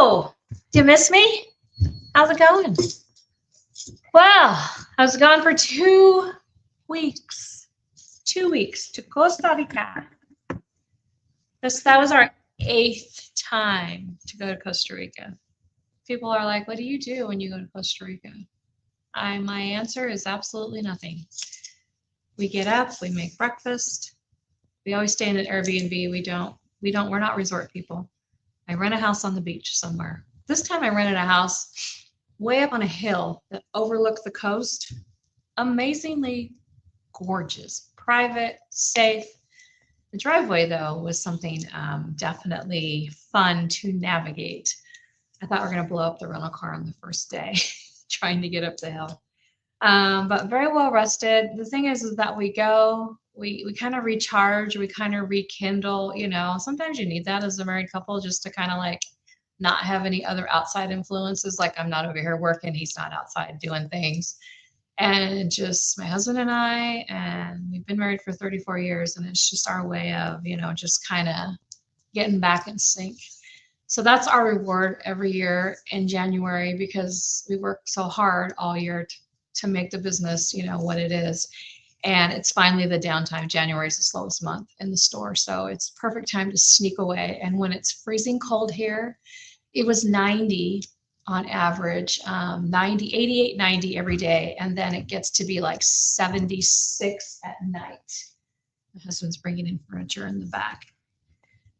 Hello. Do you miss me? How's it going? Well, I was gone for 2 weeks. 2 weeks to Costa Rica. That was our 8th time to go to Costa Rica. People are like, what do you do when you go to Costa Rica? My answer is absolutely nothing. We get up, we make breakfast. We always stay in an Airbnb. We're not resort people. I rent a house on the beach somewhere. This time I rented a house way up on a hill that overlooked the coast. Amazingly gorgeous, private, safe. The driveway, though, was something definitely fun to navigate. I thought we were going to blow up the rental car on the first day trying to get up the hill. But very well rested. The thing is that we go, we kind of recharge, we kind of rekindle, you know. Sometimes you need that as a married couple just to kind of like not have any other outside influences. Like I'm not over here working, he's not outside doing things. And just my husband and I, and we've been married for 34 years, and it's just our way of, you know, just kind of getting back in sync. So that's our reward every year in January, because we work so hard all year to make the business, you know, what it is. And it's finally the downtime. January is the slowest month in the store. So it's perfect time to sneak away. And when it's freezing cold here, it was 90 on average, 90, 88, 90 every day. And then it gets to be like 76 at night. My husband's bringing in furniture in the back.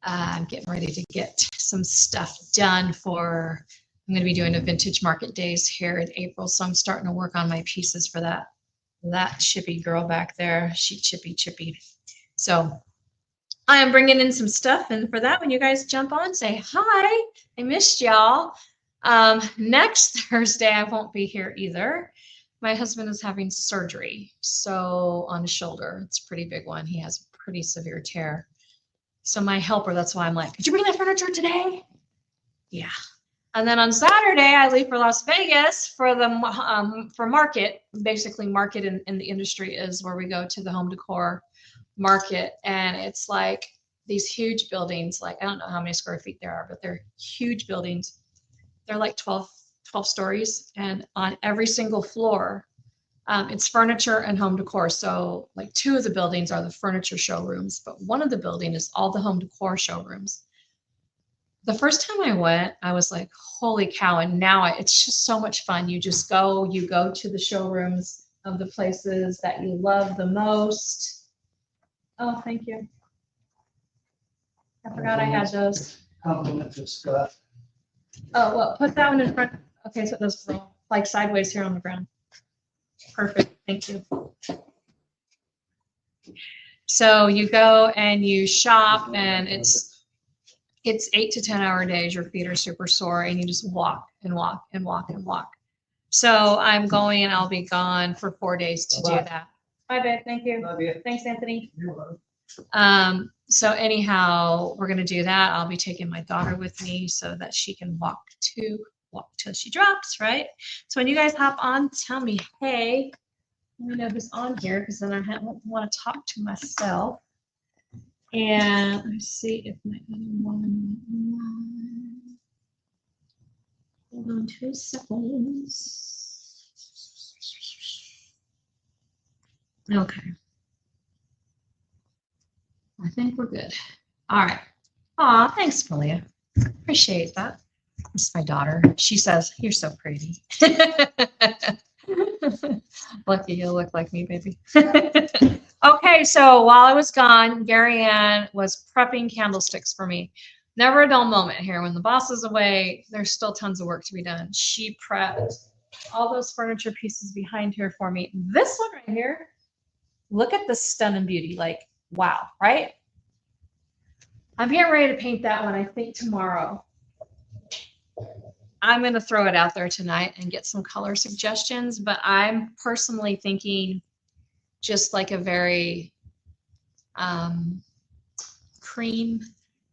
I'm getting ready to get some stuff done for, I'm going to be doing a vintage market days here in April. So I'm starting to work on my pieces for that chippy girl back there. She chippy. So I am bringing in some stuff. And for that, when you guys jump on, say hi. I missed y'all. Next Thursday, I won't be here either. My husband is having surgery. So on his shoulder, it's a pretty big one. He has a pretty severe tear. So my helper, that's why I'm like, could you bring that furniture today? Yeah. And then on Saturday, I leave for Las Vegas for the for market. Basically, market in the industry is where we go to the home decor market. And it's like these huge buildings, like I don't know how many square feet there are, but they're huge buildings. They're like 12 stories. And on every single floor, it's furniture and home decor. So like 2 of the buildings are the furniture showrooms, but one of the buildings is all the home decor showrooms. The first time I went, I was like, holy cow. And now it's just so much fun. You go to the showrooms of the places that you love the most. Oh, thank you. I forgot I had those. Compliment to Scott. Oh, well, put that one in front. Okay, so it does roll like sideways here on the ground. Perfect. Thank you. So you go and you shop, and it's 8 to 10 hour days. Your feet are super sore, and you just walk and walk and walk and walk. So I'm going, and I'll be gone for 4 days to do that. Bye, babe. Thank you. Love you. Thanks, Anthony. You're welcome. So anyhow, we're going to do that. I'll be taking my daughter with me so that she can walk till she drops, right? So when you guys hop on, tell me, hey, let me know who's on here, because then I don't want to talk to myself. And let's see if my other one. Hold on 2 seconds. Okay. I think we're good. All right. Aw, thanks, Malia. Appreciate that. This is my daughter. She says, you're so pretty. Lucky you look like me, baby. Okay, so while I was gone, Gary Ann was prepping candlesticks for me. Never a dull moment here. When the boss is away, there's still tons of work to be done. She prepped all those furniture pieces behind here for me. This one right here, look at the stunning beauty. Like, wow, right? I'm getting ready to paint that one, I think, tomorrow. I'm going to throw it out there tonight and get some color suggestions, but I'm personally thinking just like a very cream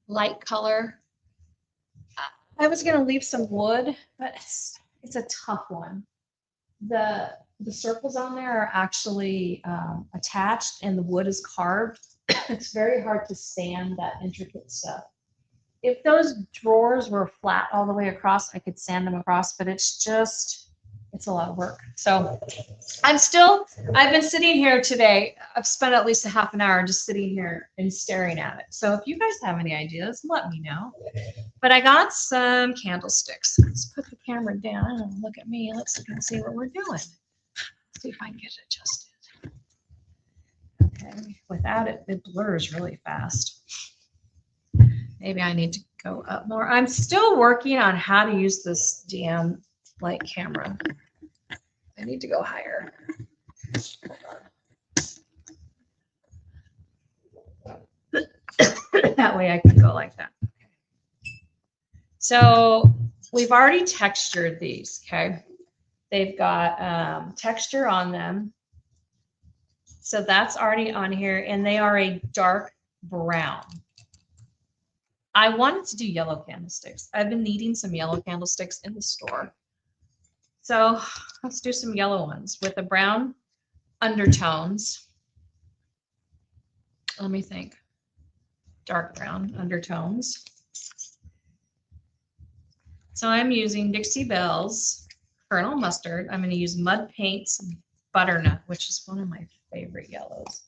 light color. I was going to leave some wood, but it's a tough one. The circles on there are actually attached, and the wood is carved. It's very hard to sand that intricate stuff. if those drawers were flat all the way across, I could sand them across, but it's a lot of work. So I've been sitting here today. I've spent at least a half an hour just sitting here and staring at it. So if you guys have any ideas, let me know. But I got some candlesticks. Let's put the camera down and look at me. Let's see what we're doing. Let's see if I can get it adjusted. Okay, without it, it blurs really fast. Maybe I need to go up more. I'm still working on how to use this damn light camera. I need to go higher. That way I can go like that. So we've already textured these, okay? They've got texture on them. So that's already on here, and they are a dark brown. I wanted to do yellow candlesticks. I've been needing some yellow candlesticks in the store. So let's do some yellow ones with the brown undertones. Let me think. Dark brown undertones. So I'm using Dixie Belle's Colonel Mustard. I'm going to use Mud Paint's Butternut, which is one of my favorite yellows.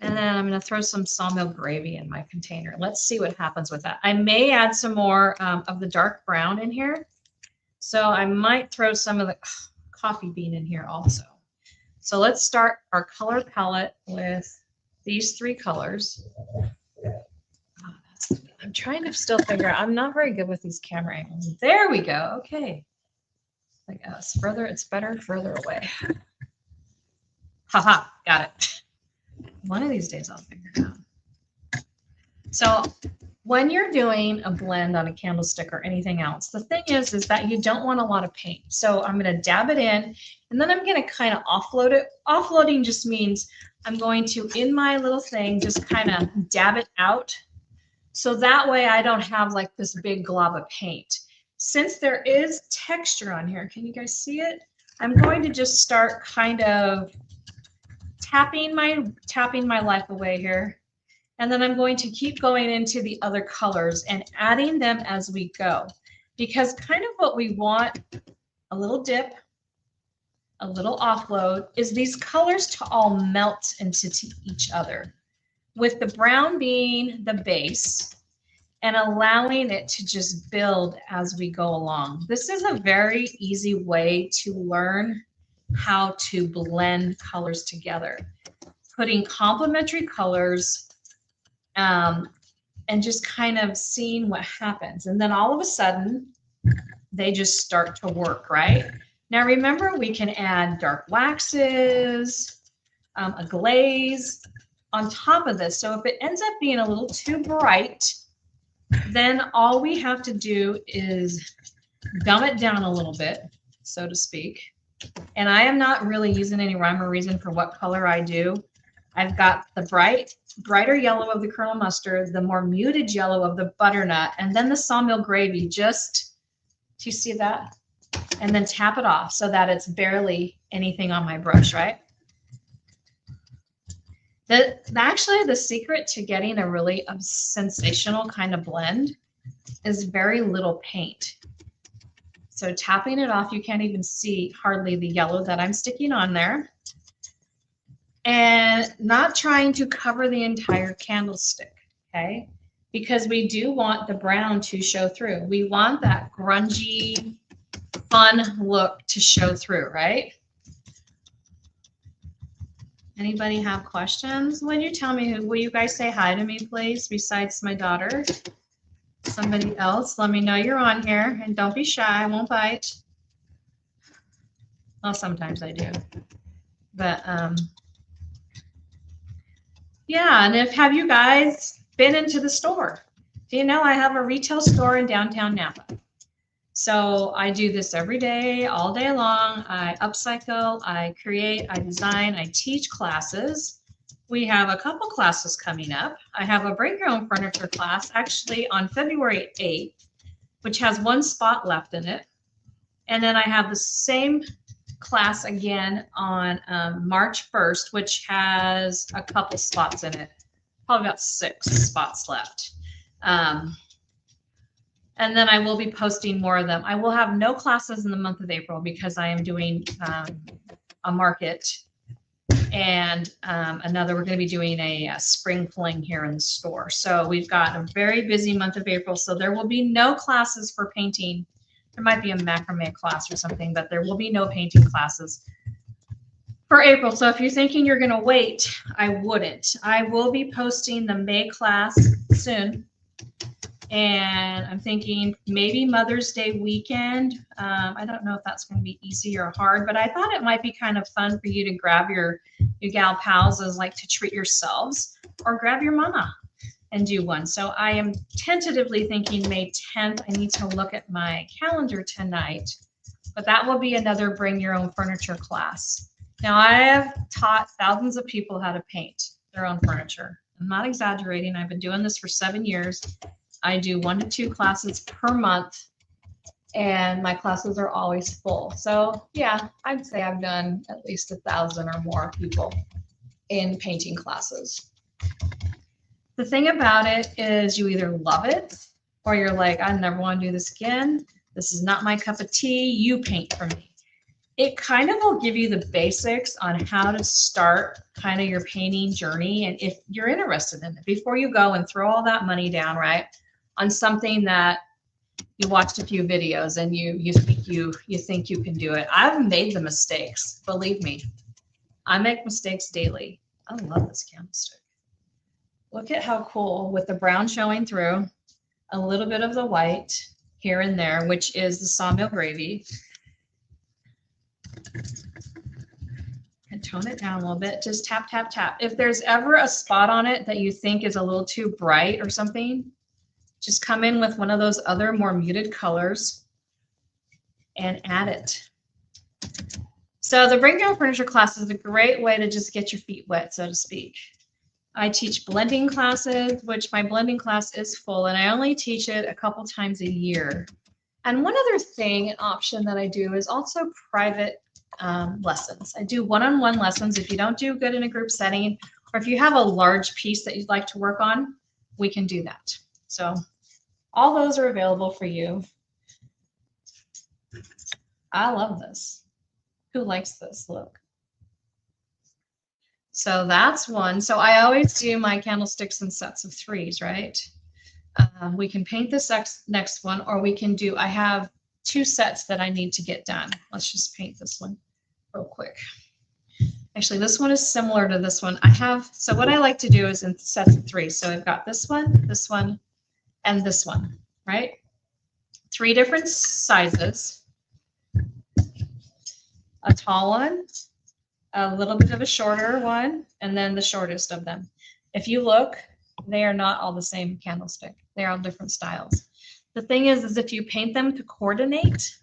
And then I'm going to throw some sawmill gravy in my container. Let's see what happens with that. I may add some more of the dark brown in here. So I might throw some of the coffee bean in here also. So let's start our color palette with these three colors. Oh, I'm trying to still figure out. I'm not very good with these camera angles. There we go. Okay. Like us. Further, it's better further away. Haha, got it. One of these days I'll figure it out. So when you're doing a blend on a candlestick or anything else, the thing is that you don't want a lot of paint. So I'm going to dab it in, and then I'm going to kind of offload it. Offloading just means I'm going to, in my little thing, just kind of dab it out. So that way I don't have like this big glob of paint. Since there is texture on here, can you guys see it? I'm going to just start kind of tapping my life away here. And then I'm going to keep going into the other colors and adding them as we go. Because kind of what we want, a little dip, a little offload, is these colors to all melt into each other. With the brown being the base and allowing it to just build as we go along. This is a very easy way to learn how to blend colors together. Putting complementary colors and just kind of seeing what happens. And then all of a sudden, they just start to work, right? Now remember, we can add dark waxes, a glaze on top of this. So if it ends up being a little too bright, then all we have to do is dumb it down a little bit, so to speak. And I am not really using any rhyme or reason for what color I do. I've got the brighter yellow of the Colonel Mustard, the more muted yellow of the Butternut, and then the sawmill gravy. Just, do you see that? And then tap it off so that it's barely anything on my brush, right? Actually, the secret to getting a really sensational kind of blend is very little paint. So tapping it off, you can't even see hardly the yellow that I'm sticking on there. And not trying to cover the entire candlestick, okay? Because we do want the brown to show through. We want that grungy, fun look to show through, right? Anybody have questions? Would you tell me, will you guys say hi to me, please, besides my daughter? Somebody else, let me know you're on here, and don't be shy, I won't bite. Well, sometimes I do. But, yeah, and have you guys been into the store? Do you know I have a retail store in downtown Napa? So I do this every day, all day long. I upcycle, I create, I design, I teach classes. We have a couple classes coming up. I have a Break Your Own Furniture class actually on February 8th, which has one spot left in it. And then I have the same class again on March 1st, which has a couple spots in it, probably about 6 spots left. And then I will be posting more of them. I will have no classes in the month of April because I am doing a market and another, we're going to be doing a spring fling here in the store. So we've got a very busy month of April. So there will be no classes for painting. There might be a macrame class or something, but there will be no painting classes for April. So if you're thinking you're going to wait, I wouldn't. I will be posting the May class soon. And I'm thinking maybe Mother's Day weekend. I don't know if that's going to be easy or hard, but I thought it might be kind of fun for you to grab your gal pals as like to treat yourselves, or grab your mama and do one. So I am tentatively thinking May 10th. I need to look at my calendar tonight, but that will be another bring your own furniture class. Now I have taught thousands of people how to paint their own furniture. I'm not exaggerating. I've been doing this for 7 years. I do 1 to 2 classes per month, and my classes are always full. So yeah, I'd say I've done at least 1,000 or more people in painting classes. The thing about it is you either love it or you're like, I never want to do this again. This is not my cup of tea. You paint for me. It kind of will give you the basics on how to start kind of your painting journey. And if you're interested in it, before you go and throw all that money down, right, on something that you watched a few videos and you think you can do it. I've made the mistakes, believe me. I make mistakes daily. I love this candlestick. Look at how cool, with the brown showing through, a little bit of the white here and there, which is the sawmill gravy. And tone it down a little bit. Just tap, tap, tap. If there's ever a spot on it that you think is a little too bright or something, just come in with one of those other more muted colors and add it. So the Bring Your Own Furniture class is a great way to just get your feet wet, so to speak. I teach blending classes, which my blending class is full, and I only teach it a couple times a year. And one other thing, an option that I do is also private lessons. I do one-on-one lessons. If you don't do good in a group setting, or if you have a large piece that you'd like to work on, we can do that. So all those are available for you. I love this. Who likes this look? So that's one. So I always do my candlesticks in sets of 3s, right? We can paint this next one, or we can do, I have 2 sets that I need to get done. Let's just paint this one real quick. Actually, this one is similar to this one. So what I like to do is in sets of 3. So I've got this one, and this one, right? 3 different sizes. A tall one, a little bit of a shorter one, and then the shortest of them. If you look, they are not all the same candlestick. They're all different styles. The thing is if you paint them to coordinate,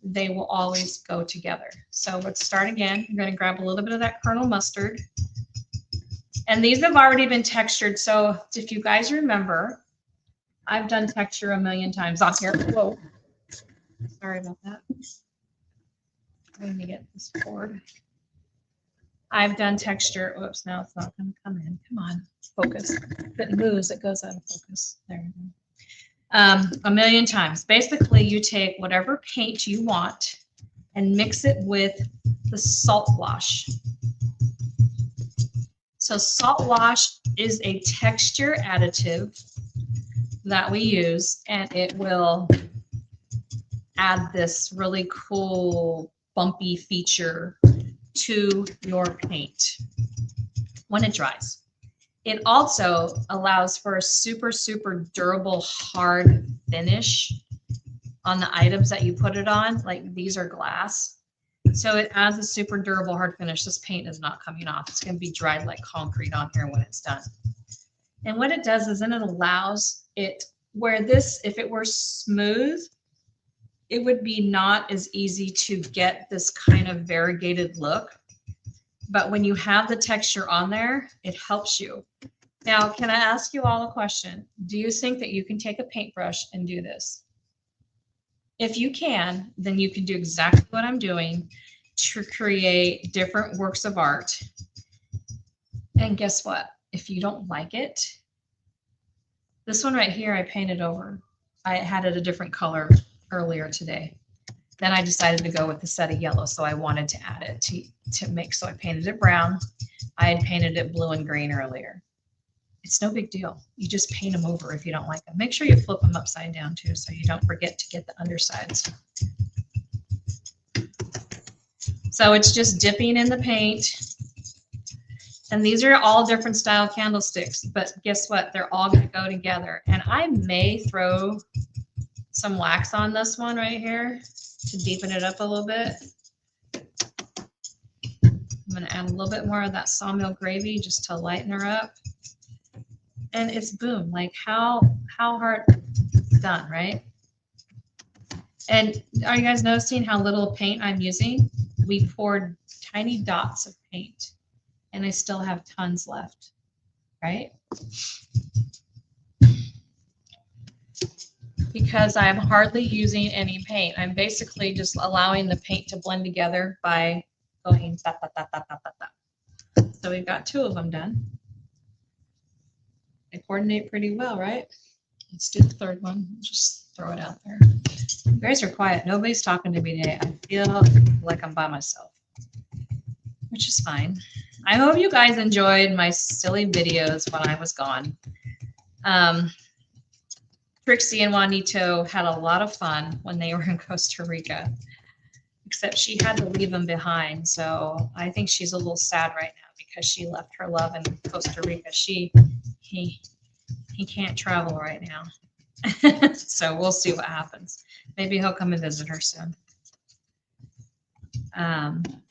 they will always go together. So let's start again. I'm going to grab a little bit of that Colonel Mustard. And these have already been textured. So if you guys remember, I've done texture a million times on here. Whoa. Sorry about that. Let me get this board. I've done texture. Oops, now it's not going to come in. Come on, focus. If it moves, it goes out of focus. There we go. A million times. Basically, you take whatever paint you want and mix it with the salt wash. So salt wash is a texture additive that we use, and it will add this really cool bumpy feature to your paint when it dries. It also allows for a super, super durable, hard finish on the items that you put it on. Like these are glass. So it adds a super durable, hard finish. This paint is not coming off. It's going to be dried like concrete on here when it's done. And what it does is then it allows it where this, if it were smooth, it would be not as easy to get this kind of variegated look. But when you have the texture on there, it helps you. Now, can I ask you all a question? Do you think that you can take a paintbrush and do this? If you can, then you can do exactly what I'm doing to create different works of art. And guess what? If you don't like it, This one right here, I painted over. I had it a different color earlier today. Then I decided to go with the set of yellow, so I wanted to add it to mix. So I painted it brown. I had painted it blue and green earlier. It's no big deal. You just paint them over if you don't like them. Make sure you flip them upside down too, so you don't forget to get the undersides. So it's just dipping in the paint. And these are all different style candlesticks, but guess what? They're all going to go together. And I may throw some wax on this one right here to deepen it up a little bit. I'm going to add a little bit more of that sawmill gravy just to lighten her up. And it's boom, like how hard done, right? And are you guys noticing how little paint I'm using? We poured tiny dots of paint and I still have tons left, right? Because I'm hardly using any paint. I'm basically just allowing the paint to blend together by going da, da, da, da, da, da, da. So we've got 2 of them done. They coordinate pretty well, right? Let's do the 3rd one. Just throw it out there. You guys are quiet. Nobody's talking to me today. I feel like I'm by myself, which is fine. I hope you guys enjoyed my silly videos when I was gone. Trixie and Juanito had a lot of fun when they were in Costa Rica, except she had to leave them behind. So I think she's a little sad right now because she left her love in Costa Rica. He can't travel right now. So we'll see what happens. Maybe he'll come and visit her soon.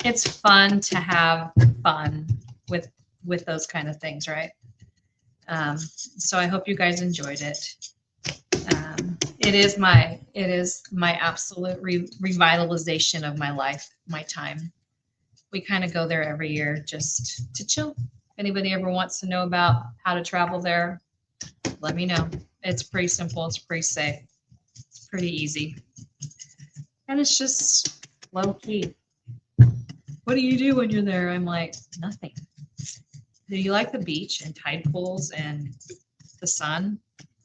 It's fun to have fun with those kind of things, right? So I hope you guys enjoyed it. It is my absolute revitalization of my life, my time. We kind of go there every year just to chill. If anybody ever wants to know about how to travel there, let me know. It's pretty simple. It's pretty safe. It's pretty easy. And it's just low key. What do you do when you're there? I'm like, nothing. Do you like the beach and tide pools and the sun?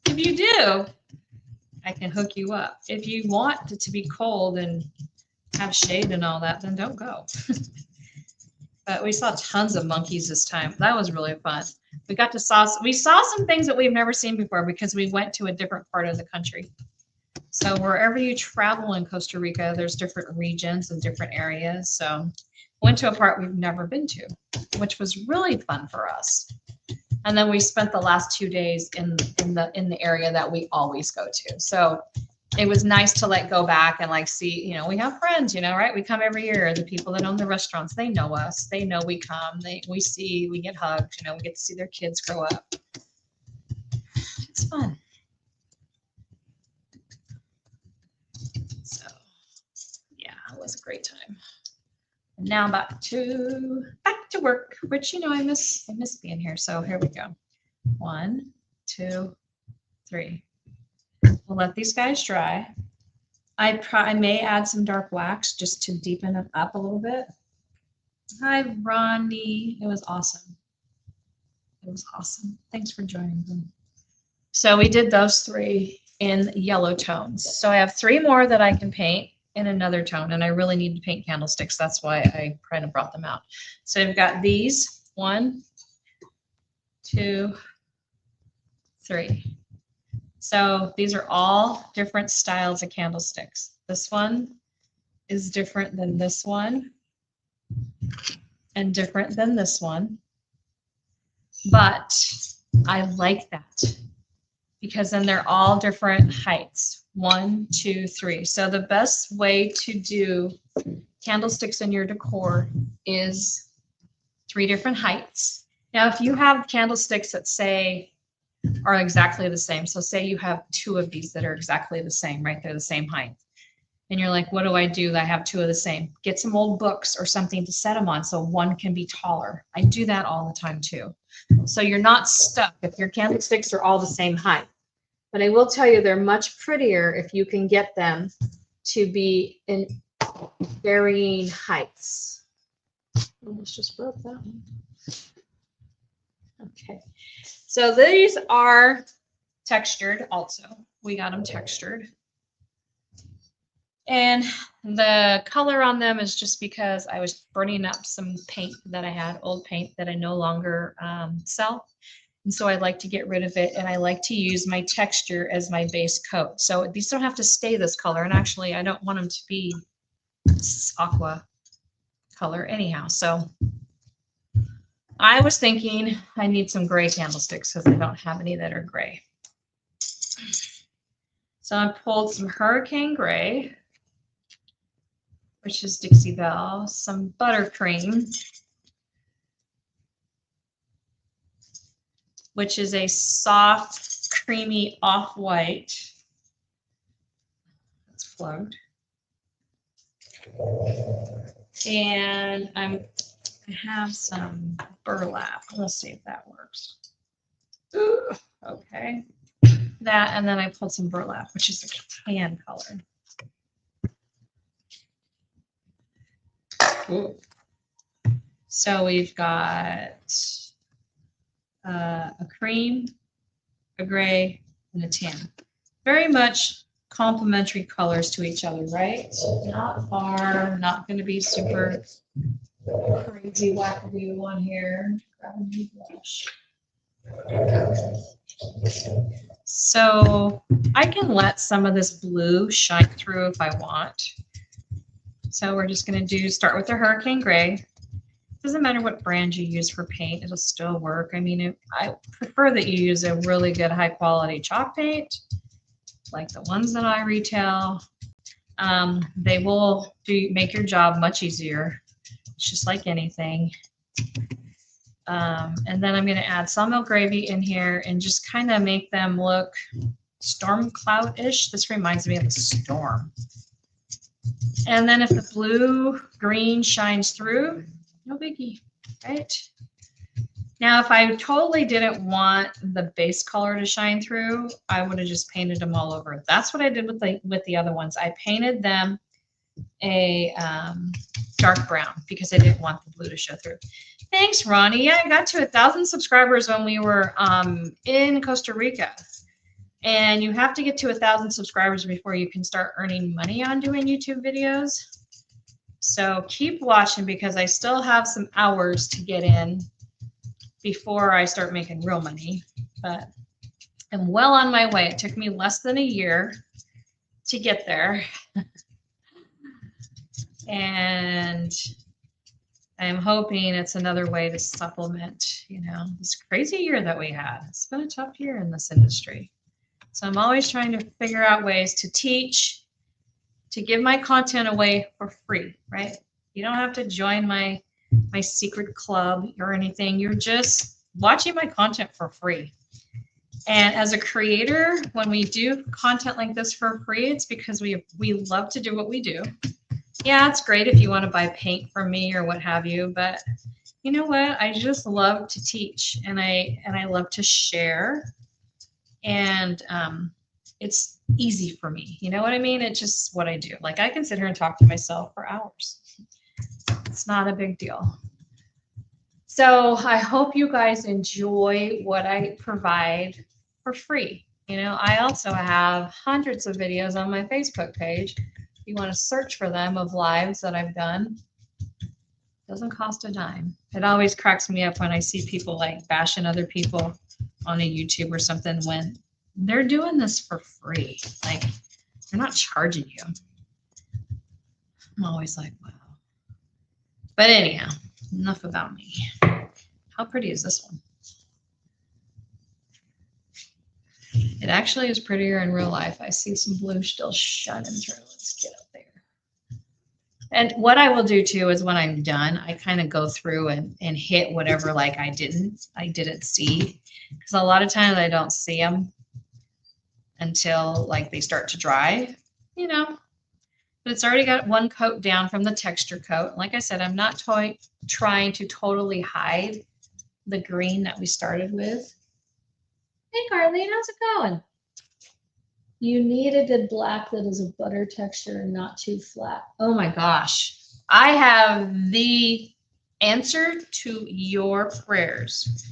If you do, I can hook you up. If you want it to be cold and have shade and all that, then don't go. But we saw tons of monkeys this time. That was really fun. We saw some things that we've never seen before because we went to a different part of the country. So wherever you travel in Costa Rica, there's different regions and different areas. So went to a part we've never been to, which was really fun for us. And then we spent the last 2 days in the area that we always go to. So it was nice to go back and see, we have friends, right? We come every year. The people that own the restaurants, they know us. They know we come. We get hugged. We get to see their kids grow up. It's fun. So yeah, it was a great time. And now back to work, which I miss being here. So here we go. 1, 2, 3. We'll let these guys dry. I may add some dark wax just to deepen it up a little bit. Hi, Ronnie. It was awesome. It was awesome. Thanks for joining me. So we did those 3 in yellow tones. So I have 3 more that I can paint in another tone, and I really need to paint candlesticks. That's why I kind of brought them out. So I've got these 1, 2, 3. So these are all different styles of candlesticks. This one is different than this one and different than this one. But I like that because then they're all different heights. 1, 2, 3. So the best way to do candlesticks in your decor is 3 different heights. Now, if you have candlesticks that say are exactly the same. So say you have 2 of these that are exactly the same, right? They're the same height. And you're like, what do? I have 2 of the same. Get some old books or something to set them on so one can be taller. I do that all the time too. So you're not stuck if your candlesticks are all the same height. But I will tell you they're much prettier if you can get them to be in varying heights. Almost just broke that one. Okay. So these are textured also. We got them textured. And the color on them is just because I was burning up some paint that I had, old paint that I no longer sell. And so I like to get rid of it, and I like to use my texture as my base coat. So these don't have to stay this color, and actually I don't want them to be aqua color anyhow. So I was thinking I need some gray candlesticks because I don't have any that are gray. So I pulled some Hurricane Gray, which is Dixie Belle, some buttercream, which is a soft, creamy off-white. It's float. And I have some burlap. Let's see if that works. Ooh, okay. That, and then I pulled some burlap, which is a tan color. Ooh. So we've got a cream, a gray, and a tan. Very much complementary colors to each other, right? Not far, not going to be super crazy wackadoo one here. Grab a new brush. So I can let some of this blue shine through if I want. So we're just going to start with the Hurricane Gray. Doesn't matter what brand you use for paint, it'll still work. I mean, I prefer that you use a really good high quality chalk paint, like the ones that I retail. They will make your job much easier. It's just like anything. And then I'm going to add sawmill gravy in here and just kind of make them look storm cloud-ish. This reminds me of a storm. And then if the blue green shines through, no biggie, right? Now, if I totally didn't want the base color to shine through, I would have just painted them all over. That's what I did with the other ones. I painted them a dark brown because I didn't want the blue to show through. Thanks, Ronnie. Yeah, I got to 1,000 subscribers when we were in Costa Rica. And you have to get to 1,000 subscribers before you can start earning money on doing YouTube videos. So keep watching because I still have some hours to get in before I start making real money. But I'm well on my way. It took me less than a year to get there. And I'm hoping it's another way to supplement, you know, this crazy year that we had. It's been a tough year in this industry. So I'm always trying to figure out ways to teach, to give my content away for free, right? You don't have to join my secret club or anything. You're just watching my content for free. And as a creator, when we do content like this for free, it's because we love to do what we do. Yeah, it's great if you want to buy paint from me or what have you, but you know what? I just love to teach and I love to share. And it's easy for me. You know what I mean? It's just what I do. Like I can sit here and talk to myself for hours. It's not a big deal. So I hope you guys enjoy what I provide for free. You know, I also have hundreds of videos on my Facebook page. If you want to search for them of lives that I've done, doesn't cost a dime. It always cracks me up when I see people like bashing other people on a YouTube or something when they're doing this for free. Like they're not charging you. I'm always like, wow. But anyhow, enough about me. How pretty is this one? It actually is prettier in real life. I see some blue still shining through. Let's get up there. And what I will do too is when I'm done, I kind of go through and hit whatever like I didn't see. Because a lot of times I don't see them until like they start to dry, you know. But it's already got one coat down from the texture coat. Like I said, I'm not trying to totally hide the green that we started with. Hey, Carlene, how's it going? You need a good black that is a butter texture and not too flat. Oh my gosh. I have the answer to your prayers.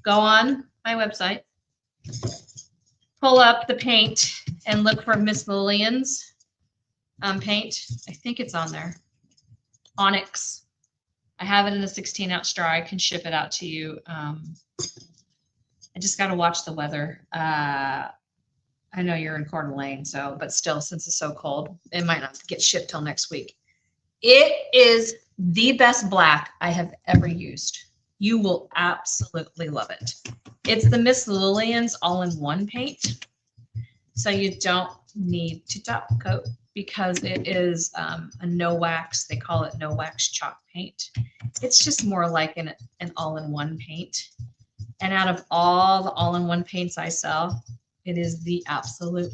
Go on my website, pull up the paint and look for Miss Lillian's paint. I think it's on there. Onyx. I have it in a 16-ounce jar. I can ship it out to you. I just got to watch the weather. I know you're in Coeur d'Alene, but still, since it's so cold, it might not get shipped till next week. It is the best black I have ever used. You will absolutely love it. It's the Miss Lillian's all-in-one paint. So you don't need to top coat because it is a no wax. They call it no wax chalk paint. It's just more like an all-in-one paint. And out of all the all-in-one paints I sell, it is the absolute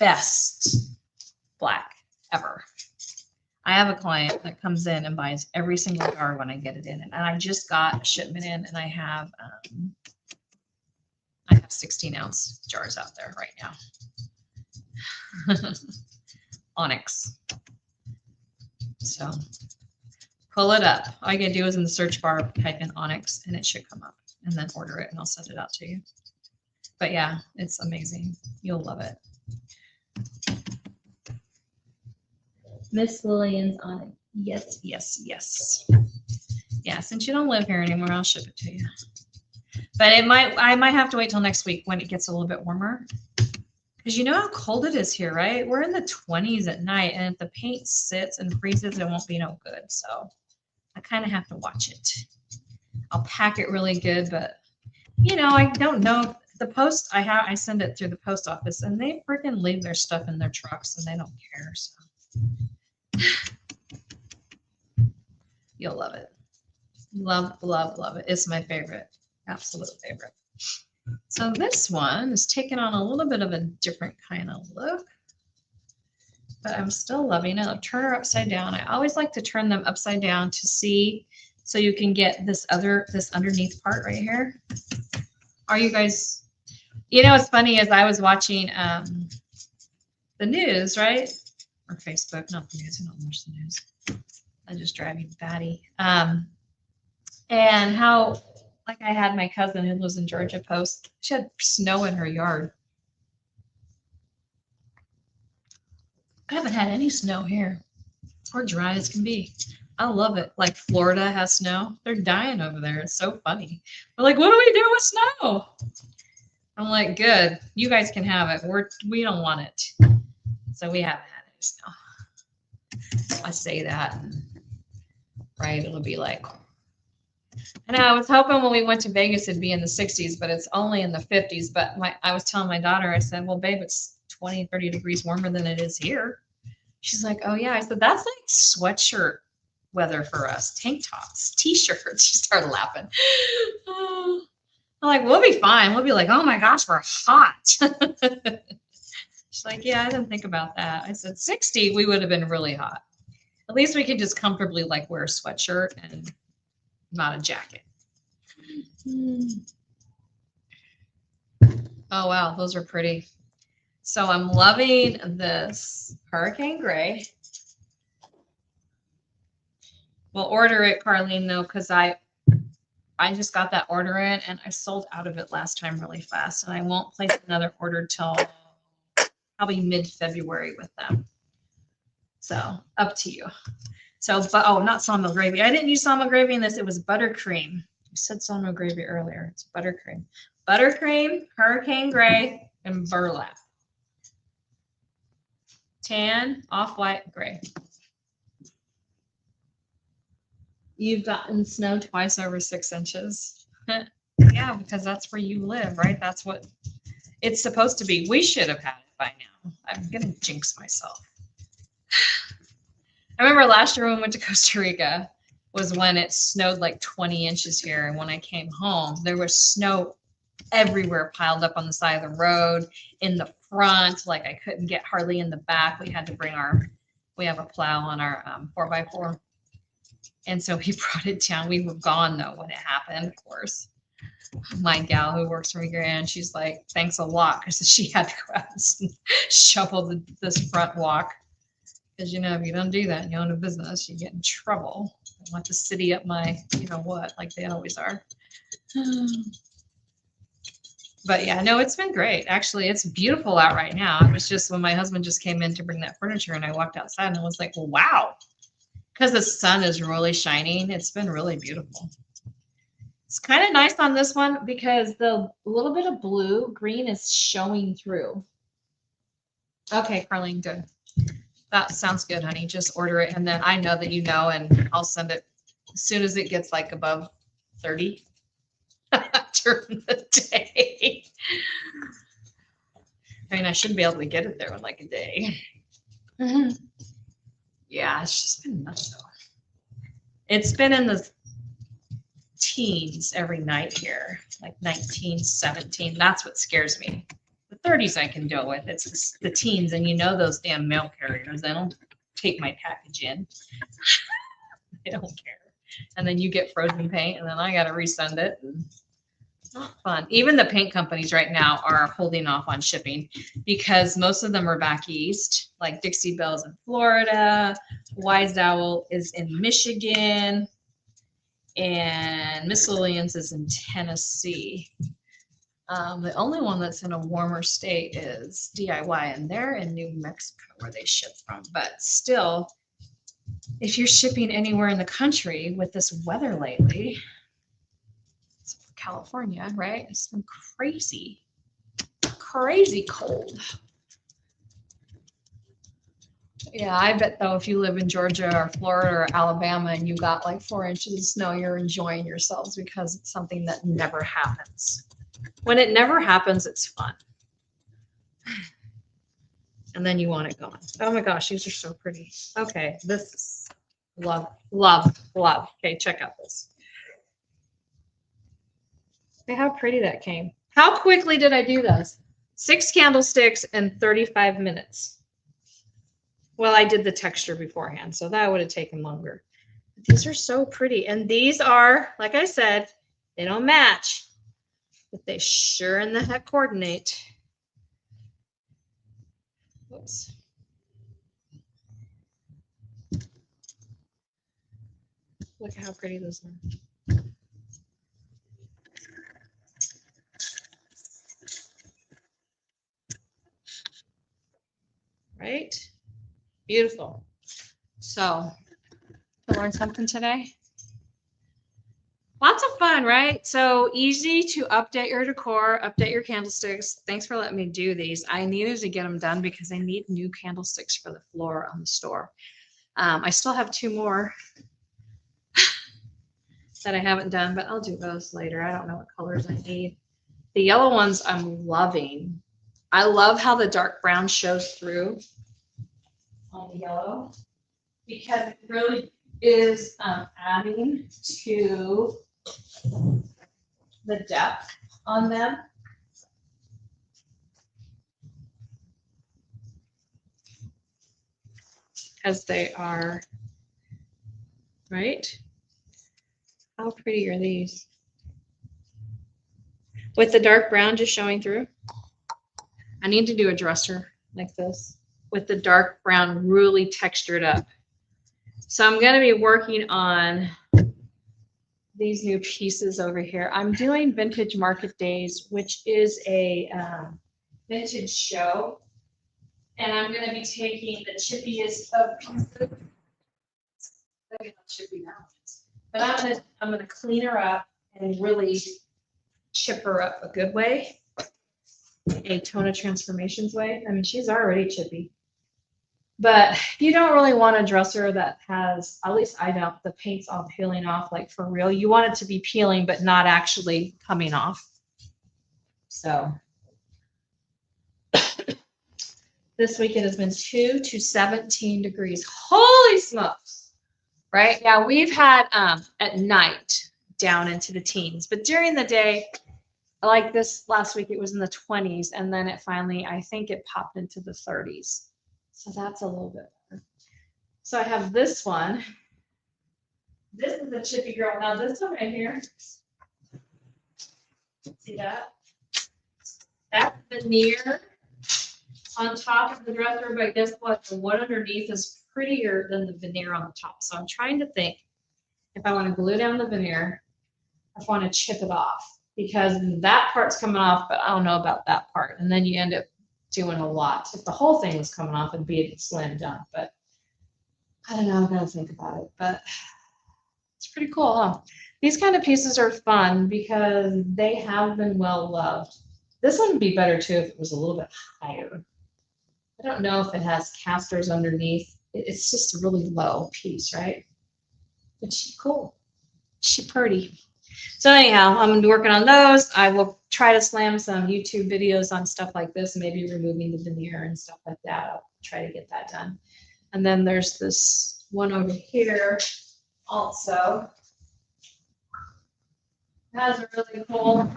best black ever. I have a client that comes in and buys every single jar when I get it in. And I just got a shipment in, and I have 16-ounce jars out there right now. Onyx. So pull it up. All you gotta do is in the search bar, type in Onyx, and it should come up. And then order it, and I'll send it out to you. But yeah, it's amazing. You'll love it. Miss Lillian's Onyx. Yes, yes, yes. Yeah, since you don't live here anymore, I'll ship it to you. But I might have to wait till next week when it gets a little bit warmer. Because you know how cold it is here, right? We're in the 20s at night, and if the paint sits and freezes, it won't be no good. So I kind of have to watch it. I'll pack it really good, but you know, I don't know. The post I send it through the post office, and they freaking leave their stuff in their trucks, and they don't care. So you'll love it. Love, love, love it. It's my favorite, absolute favorite. So this one is taking on a little bit of a different kind of look, but I'm still loving it. I'll turn her upside down. I always like to turn them upside down to see, so you can get this underneath part right here. Are you guys, you know, what's funny is I was watching the news, right? Or Facebook, not the news. I don't watch the news. I just drive you batty. And how, like, I had my cousin who lives in Georgia post, she had snow in her yard. I haven't had any snow here. We're dry as can be. I love it. Like Florida has snow. They're dying over there. It's so funny. We're like, what do we do with snow? I'm like, good. You guys can have it. We don't want it. So we haven't had any snow. I say that, and, right? It'll be like, and I was hoping when we went to Vegas it'd be in the 60s, but it's only in the 50s. But I was telling my daughter, I said, well, babe, it's 20, 30 degrees warmer than it is here. She's like, oh yeah. I said, that's like sweatshirt weather for us. Tank tops, t-shirts. She started laughing. I'm like, we'll be fine. We'll be like, oh my gosh, we're hot. She's like, yeah, I didn't think about that. I said 60, we would have been really hot. At least we could just comfortably like wear a sweatshirt and not a jacket. Oh wow, those are pretty. So I'm loving this Hurricane Gray. We'll order it, Carlene, though, because I just got that order in and I sold out of it last time really fast, and I won't place another order till probably mid-February with them. So up to you. So, but oh, not salmon gravy. I didn't use salmon gravy in this. It was buttercream. I said salmon gravy earlier. It's buttercream. Buttercream, Hurricane Gray, and burlap. Tan, off-white, gray. You've gotten snow twice over 6 inches. Yeah, because that's where you live, right? That's what it's supposed to be. We should have had it by now. I'm going to jinx myself. I remember last year when we went to Costa Rica was when it snowed like 20 inches here. And when I came home, there was snow everywhere piled up on the side of the road, in the front. Like I couldn't get hardly in the back. We had to bring we have a plow on our 4x4. And so we brought it down. We were gone though when it happened, of course. My gal who works for me, Grand, she's like, thanks a lot, because she had to go out and shovel this front walk. Because, you know, if you don't do that and you own a business, you get in trouble. I want the city up my, you know what, like they always are. But yeah, no, it's been great. Actually, it's beautiful out right now. It was just when my husband just came in to bring that furniture and I walked outside and I was like, well, wow. Because the sun is really shining. It's been really beautiful. It's kind of nice on this one because the little bit of green is showing through. Okay, Carlene, good. That sounds good, honey. Just order it. And then I know that you know, and I'll send it as soon as it gets like above 30 during the day. I mean, I should be able to get it there in like a day. Yeah, it's just been nuts though. It's been in the teens every night here, like 19, 17. That's what scares me. The 30s I can deal with. It's the teens, and you know those damn mail carriers. They don't take my package in. They don't care. And then you get frozen paint, and then I got to resend it. And it's not fun. Even the paint companies right now are holding off on shipping because most of them are back east, like Dixie Belle's in Florida, Wise Owl is in Michigan, and Miss Lillian's is in Tennessee. The only one that's in a warmer state is DIY, and they're in New Mexico where they ship from. But still, if you're shipping anywhere in the country with this weather lately, it's California, right? It's been crazy, crazy cold. Yeah, I bet though, if you live in Georgia or Florida or Alabama and you got like 4 inches of snow, you're enjoying yourselves because it's something that never happens. When it never happens, it's fun. And then you want it gone. Oh my gosh, these are so pretty. Okay, this is love, love, love. Okay, check out this. See how pretty that came. How quickly did I do those? 6 candlesticks in 35 minutes. Well, I did the texture beforehand, so that would have taken longer. But these are so pretty. And these are, like I said, they don't match, but they sure in the heck coordinate. Whoops. Look at how pretty those are. Right? Beautiful. So, to learn something today? Lots of fun, right? So easy to update your decor, update your candlesticks. Thanks for letting me do these. I needed to get them done because I need new candlesticks for the floor on the store. I still have 2 more that I haven't done, but I'll do those later. I don't know what colors I need. The yellow ones I'm loving. I love how the dark brown shows through on the yellow because it really is adding to the depth on them. As they are, right? How pretty are these? With the dark brown just showing through. I need to do a dresser like this with the dark brown really textured up. So I'm going to be working on these new pieces over here. I'm doing Vintage Market Days, which is a vintage show. And I'm going to be taking the chippiest of pieces. Look at how chippy that is. But I'm going to clean her up and really chip her up a good way. A Tona Transformations way. I mean, she's already chippy. But you don't really want a dresser that has, at least I don't, the paint's all peeling off like for real. You want it to be peeling, but not actually coming off. So this week it has been 2 to 17 degrees. Holy smokes. Right? Yeah, we've had at night down into the teens, but during the day, like this last week, it was in the 20s, and then it finally, I think it popped into the 30s. So that's a little bit better. So I have this one. This is a chippy girl. Now this one right here. See that? That's veneer on top of the dresser, but guess what? The one underneath is prettier than the veneer on the top. So I'm trying to think if I want to glue down the veneer, if I want to chip it off. because that part's coming off, but I don't know about that part. And then you end up doing a lot. If the whole thing was coming off, it'd be a slam dunk, but I don't know, I gotta think about it, but it's pretty cool, huh? These kind of pieces are fun because they have been well loved. This one would be better too if it was a little bit higher. I don't know if it has casters underneath. It's just a really low piece, right? But she's cool. She's pretty. So anyhow, I'm gonna be working on those. I will try to slam some YouTube videos on stuff like this, maybe removing the veneer and stuff like that. I'll try to get that done. And then there's this one over here also. It has a really cool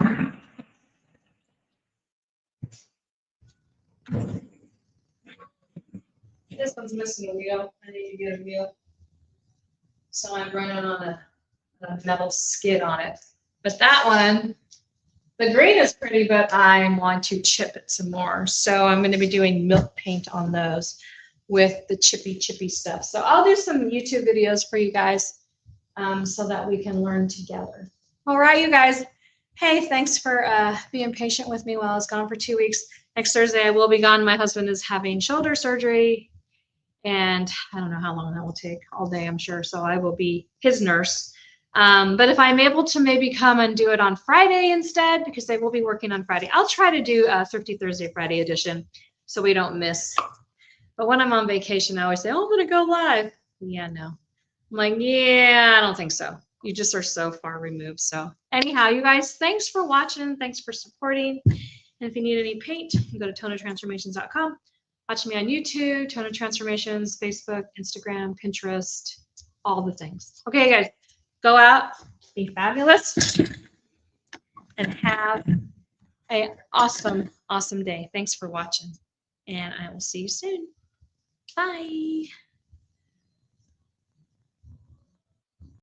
this one's missing a wheel. I need to get a wheel. So I'm running on a metal skid on it. But that one, the green is pretty, but I want to chip it some more. So I'm going to be doing milk paint on those with the chippy stuff. So I'll do some YouTube videos for you guys so that we can learn together. All right, you guys. Hey, thanks for being patient with me while I was gone for 2 weeks. Next Thursday, I will be gone. My husband is having shoulder surgery, and I don't know how long that will take, all day, I'm sure. So I will be his nurse. But if I'm able to maybe come and do it on Friday instead, because they will be working on Friday, I'll try to do a Thrifty Thursday Friday edition so we don't miss. But when I'm on vacation, I always say, oh, I'm going to go live. Yeah, no. I'm like, yeah, I don't think so. You just are so far removed. So anyhow, you guys, thanks for watching. Thanks for supporting. And if you need any paint, you go to tonatransformations.com. Watch me on YouTube, Tona Transformations, Facebook, Instagram, Pinterest, all the things. Okay, guys, go out, be fabulous, and have an awesome, awesome day. Thanks for watching, and I will see you soon. Bye.